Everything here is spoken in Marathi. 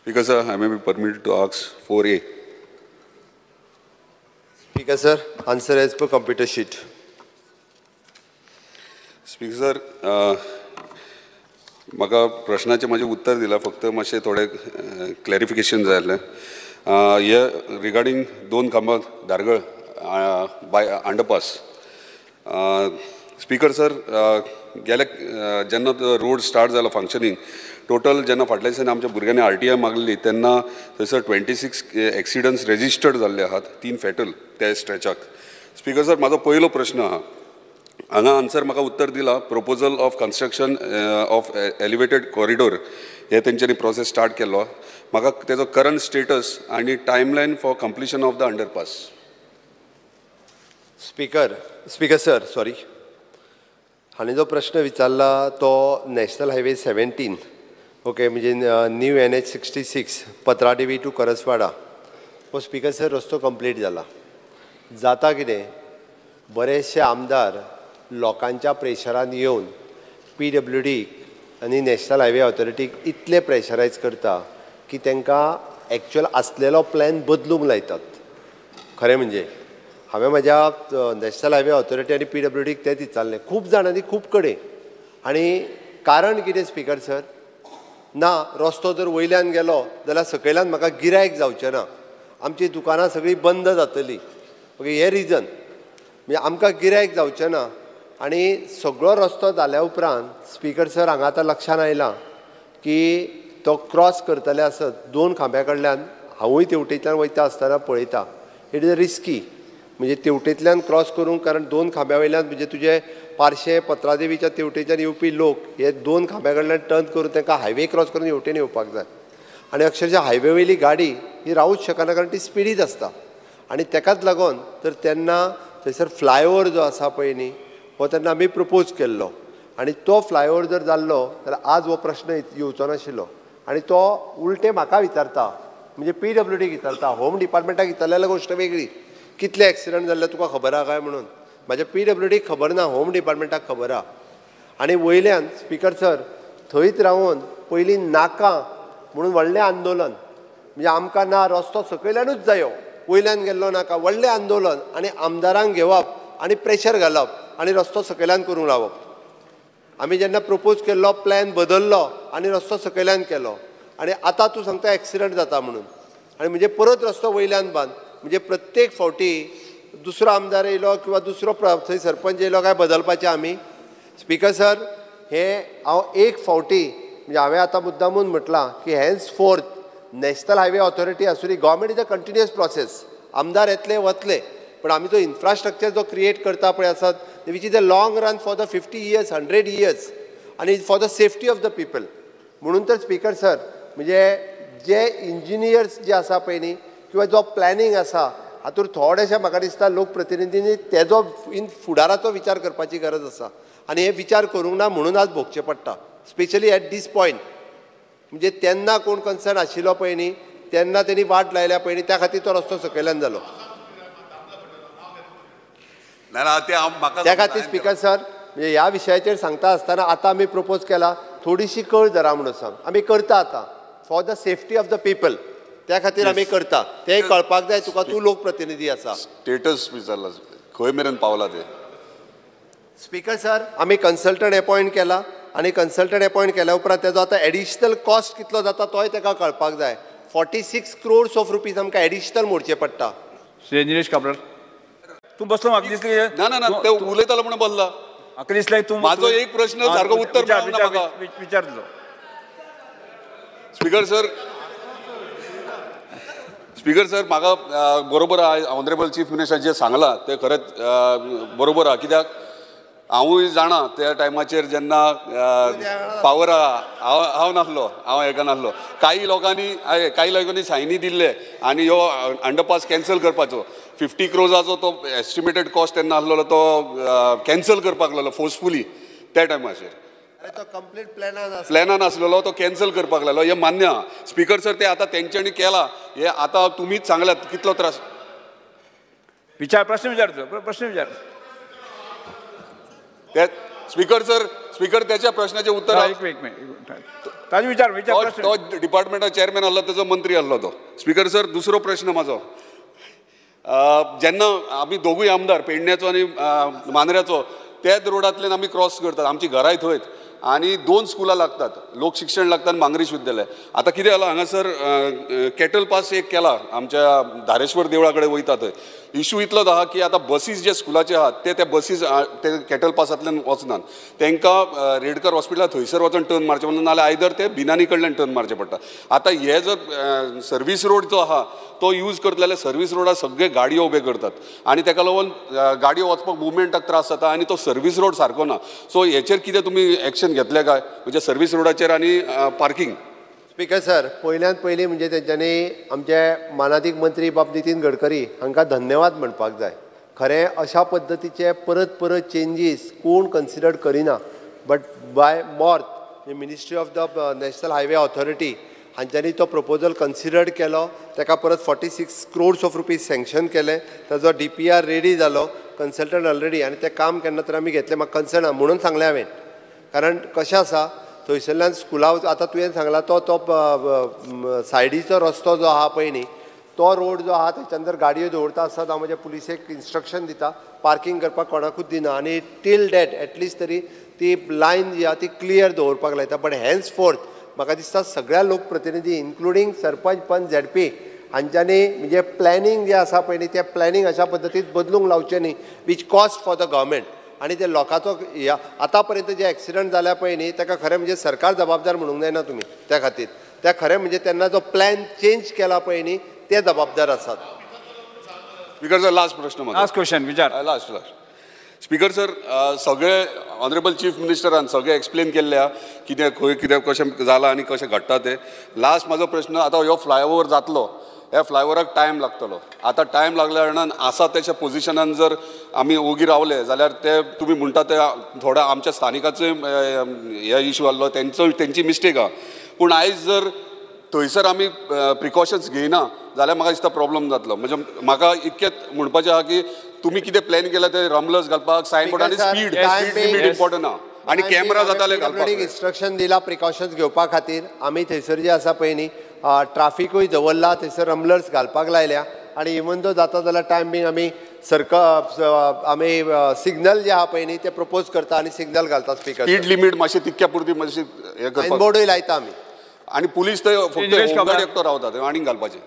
Speaker sir, I may be permitted to ask 4A. Speaker sir, answer as per computer sheet. Speaker sir, म्हाका प्रश्नाचे माझे उत्तर दिला, फक्त मातशें थोडे क्लॅरिफिकेशन जाय आसलें. हे रिगार्डिंग 2 खांबा Dhargal by underpass. Speaker sir, गेल्या जेन्ना रोड स्टार्ट जाला फंक्शनिंग, टोटल जेन्ना फाटल्या दिसांनी आमच्या भुरग्यांनी RTI मागलेली तेन्ना थंयसर 26 एक्सिडंट्स रेजिस्टर्ड जाल्ले आहात, 3 फॅटल त्या स्ट्रेचाक. स्पीकर सर, म्हाजो पयलो प्रश्न आहा, हांगा आन्सर म्हाका उत्तर दिला proposal of construction of elevated corridor हे तेंच्यांनी प्रोसेस स्टार्ट केलो. म्हाका तेजो करंट स्टेटस आनी timeline for completion of the underpass. Speaker sir, sorry, हांणी जो प्रश्न विचारला तो नॅशनल हायवे 17, ओके, म्हणजे new NH 66 Patradevi to Karaswada. हो स्पीकर सर, रस्तो कंप्लीट जाला. जाता कितें, बरेचशे आमदार लोकांच्या प्रेशरान येवन PWD आनी नॅशनल हायवे ऑथॉरिटीक इतले प्रेशरायज करता की तांकां एक्चुअल आसलेलो प्लॅन बदलूंक लायतात. खरें म्हणजे हांवें म्हाज्या नॅशनल हायवे ऑथॉरिटी आनी PWDक तेंच विचारलें खूब जाणांनी खूब कडेन. आनी कारण कितें स्पीकर सर, ना रस्तो जर वयल्यान गेलो जाल्यार सकयल्यान म्हाका गिरायक जावचें ना, आमची दुकानां सगळीं बंद जातलीं. ओके, हे रिजन म्हणजे आमकां गिरायक जावचें ना. आनी सगळो रस्तो जाल्या उपरांत स्पीकर सर, हांगा आतां लक्षान आयलां की तो क्रॉस करतले आसत 2 खांब्या कडल्यान, हांवूय तेवटेंतल्यान वयता आसतना पळयता, इट इज अ रिस्की. म्हणजे तेवटेंतल्यान क्रॉस करूंक, कारण 2 खांब्या वयल्यान म्हणजे तुजे पार्शे पत्रादेवीच्या तेवटेच्यान येवपी लोक हे 2 खांब्या कडल्यान टर्न करून तांकां हायवे क्रॉस करून हेवटेन येवपाक जाय. आनी अक्षरशः हायवे वयली गाडी ही रावूच शकना, कारण ती स्पिडीत आसता. आनी ताकाच लागून तर तेन्ना थंयसर फ्लायओवर जो आसा पळय न्ही, हो तेन्ना आमी प्रपोज केल्लो. आनी तो फ्लायओवर जर जाल्लो जाल्यार आज हो प्रश्न येवचो नाशिल्लो. आनी तो उलटे म्हाका विचारता, म्हणजे PWDक विचारता. होम डिपार्टमेंटाक विचारलें जाल्यार गोश्ट वेगळी, कितले एक्सिडंट जाल्ले तुका खबर आहा काय म्हणून. म्हाज्या PWDक खबर ना, होम डिपार्टमेंटाक खबर आहा. आनी वयल्यान स्पीकर सर, थंयच रावन पयलीं नाका म्हणून व्हडलें आंदोलन, म्हणजे आमकां ना रस्तो सकयल्यानूच जायो, वयल्यान गेल्लो नाका, व्हडलें आंदोलन. आनी आमदारांक घेवप आनी प्रेशर घालप आनी रस्तो सकयल्यान करूंक लावप. आमी जेन्ना प्रपोज केल्लो प्लॅन बदललो आनी रस्तो सकयल्यान केलो. आनी आतां तूं सांगता एक्सिडंट जाता म्हणून, आनी म्हणजे परत रस्तो वयल्यान बांद. म्हणजे प्रत्येक फावटी दुसरो आमदार येयलो किंवा दुसरो थंय सरपंच येयलो काय बदलपाचें आमी. स्पीकर सर, हे हांव एक फावटी, म्हणजे हांवें आतां मुद्दामून म्हटलां की henceforth national highway authority आसूं, government is a continuous process. आमदार येतले वतले, पण आमी जो इन्फ्रास्ट्रक्चर जो क्रिएट करता पळय आसात, which is a long run for the 50 years 100 years आनी for the safety of the people. म्हणून तर स्पीकर सर, म्हणजे जे इंजिनियर्स जे आसा पळय न्ही, किंवा जो प्लॅनिंग आसा, हातूंत थोडेशे म्हाका दिसता लोकप्रतिनिधींनी तेजो फुडाराचो विचार करपाची गरज आसा. आनी हे विचार करूंक ना म्हणून आज भोगचें पडटा, स्पेशली एट दीस पॉयंट. म्हणजे तेन्ना कोण कन्सर्न आशिल्लो पळय न्ही, तेन्ना तेणी वाट लायल्या पळय न्ही, त्या खातीर तो रस्तो सकयल्यान जालो. त्या खातीर स्पीकर सर, म्हणजे ह्या विशयाचेर सांगता आसतना आतां आमी प्रपोज केला थोडीशी कळ जरा म्हणून सांग. आमी करता आतां for the safety of the people, त्या खातीर आमी करता. तें कळपाक जाय तुका, तूं लोकप्रतिनिधी आसा. स्टेटस विचारला, खंय मेरेन पावला ते. स्पीकर सर, आमी कन्सल्टंट अपॉयंट केला, आनी कन्सल्टंट अपॉयंट केल्या उपरांत तेजो आतां एडिशनल कॉस्ट कितलो जाता तोय ताका कळपाक जाय. 46 crores of rupees आमकां एडिशनल मोडचें पडटा. श्री निलेश काब्राल, तूं बसलो, म्हाका दिसलें ना ते उलयतालो म्हणून बसला. म्हाका दिसलें तूं म्हाजो एक प्रश्न सारको उत्तर मेळना म्हाका. विचार तुजो. स्पीकर सर, म्हाका बरोबर ऑनरेबल चीफ मिनिस्टर जे सांगलां ते खरेंच बरोबर आहा. कित्याक हांवूय जाणा त्या टायमाचेर जेन्ना पावर हांव नासलो, हांव हेका नासलो, काही लोकांनी सायनी दिल्ले आनी ह्यो अंडरपास कॅन्सल करपाचो. 50 crores तो एस्टिमेटेड कॉस्ट तेन्ना आसलेलो तो कॅन्सल करपाक लागलो फोर्सफुली त्या टायमाचेर. प्लॅनान आसलेलो तो कॅन्सल करपाक लागलो, हें मान्य आहा. स्पीकर सर, ते आतां तेंच्यांनी केला, हे आतां तुमीच सांगल्यात कितलो त्रास. प्रश्न विचार. स्पीकर सर, स्पीकर त्याच्या प्रश्नाचे उत्तर एक मिनिट ताजू विचार प्रश्न. तो डिपार्टमेंटाचो चेअरमॅन आसलो तेजो मंत्री आसलो तो. स्पीकर सर, दुसरो प्रश्न माझो, जेन्ना आमी दोगूय आमदार पेडण्याचो आनी मांद्र्याचो त्याच रोडांतल्यान आमी क्रॉस करतात, आमची घराय थंयच, आनी 2 स्कुलां लागतात, लोक शिक्षण लागता आनी मांगरीश विद्यालय. आतां कितें जालां हांगासर कॅटल पास एक केला आमच्या धारेश्वर देवळा कडेन वयता थंय. इशू इतलोच आहा की आतां बसीस जे स्कुलाचे आहात ते बसीस ते कॅटल पासांतल्यान वचनात, तांकां रेडकर हॉस्पिटलांत थंयसर वचून टर्न मारचें पडटा, नाल्यार आयदर ते बिनानी कडल्यान टर्न मारचें पडटा. आतां हे जर सर्वीस रोड जो आहा तो यूज करतले जाल्यार सर्वीस रोडार सगळे गाडयो उबे करतात आनी ताका लागून गाडयो वचपाक मुवमेंटाक त्रास जाता आनी तो सर्वीस रोड सारको ना. सो हेचेर कितें तुमी एक्शन घेतले काय, म्हणजे सर्वीस रोडाचेर आनी पार्किंग? स्पीकर सर, पयल्यान पयलीं म्हणजे तेंच्यांनी आमचे मानाधीक मंत्री बाब नितीन गडकरी हांकां धन्यवाद म्हणपाक जाय. खरें अशा पद्दतीचे परत परत चेंजीस कोण कन्सिडर करिना, but by MoRTH ministry of the national highway authority हांच्यांनी तो प्रपोजल कन्सिडर्ड केलो, ताका परत 46 crores ऑफ रुपीज सँक्शन केले, ताजो DPR रेडी जालो, कन्सल्टंट ऑलरेडी, आनी तें काम केन्ना तर आमी घेतलें. म्हाका कन्सर्न आहा म्हणून सांगलें हांवें, कारण कशें आसा थंयसरल्यान स्कुला आतां तुवें सांगला तो सायडीचो रस्तो जो आहा पळय न्ही, तो रोड जो आहा थंयच्यान जर गाडयो दवरता आसतात हांव म्हज्या पुलिसेक इन्स्ट्रक्शन दिता, पार्किंग करपाक कोणाकूच दिना आनी टील डेट एटलिस्ट तरी ती लायन जी आहा ती क्लियर दवरपाक लायता. बट हेन्स फोर्थ म्हाका दिसता सगळ्या लोकप्रतिनिधी इन्क्लुडींग सरपंच पंच ZP हांच्यांनी म्हणजे प्लॅनिंग जें आसा पळय न्ही तें प्लॅनिंग अशा पद्दतीन बदलूंक लावचें न्ही, which cost for the government. आनी ते लोकांचो आतां पर्यंत जे एक्सिडंट जाल्या पळय न्ही ताका खरें म्हणजे सरकार जबाबदार म्हणूंक जायना तुमी त्या खातीर. त्या खरें म्हणजे तेन्ना जो प्लॅन चेंज केला पळय न्ही ते जबाबदार आसात. स्पीकर सर, लास्ट प्रश्न माझा. लास्ट क्वेश्चन विचार. लास्ट स्पीकर सर, सगळे ऑनरेबल चीफ मिनिस्टरान सगळें एक्सप्लेन केल्ल्या कितें खंय कितें कशें जालां आनी कशें घडटा तें. लास्ट म्हाजो प्रश्न, आतां हो फ्लायओव्हर जातलो, ह्या फ्लायओव्हराक टायम लागतलो. आतां टायम लागल्या कारणान आसा तेच्या पोजिशनान जर आमी ओगी रावले जाल्यार ते तुमी म्हणटा ते थोड्या आमच्या स्थानिकाचो हे इशू आसलो, तेंची मिस्टेक आहा. पूण आयज जर थंयसर आमी प्रिकॉशन्स घेयना जाल्यार म्हाका दिसता प्रॉब्लम जातलो. म्हणजे म्हाका इतकेंच म्हणपाचें आहा की तुमी कितें प्लॅन केला ते रमलर्स घालपाक, सायन बोर्ड आनी स्पीड लिमीट इम्पॉर्टंट आहा आनी कॅमेरा जाताले घालपाक. इन्स्ट्रक्शन दिला प्रिकॉशन्स घेवपा खातीर. आमी थंयसर जे आसा पळय न्ही ट्राफिकूय दवरला, थंयसर रमलर्स घालपाक लायल्या आनी इवन दो जाता जाल्यार टायम बींग आमी आमी सिग्नल जे आहा पळय न्ही ते प्रपोज करता आनी सिग्नल घालता. स्पीकर स्पीड लिमीट मातशें तितक्या पुरती मातशी हे करपाक, बोर्डूय लायता आमी. आनी पुलीस थंय फक्त एकटो रावता थंय आनीक घालपाचें.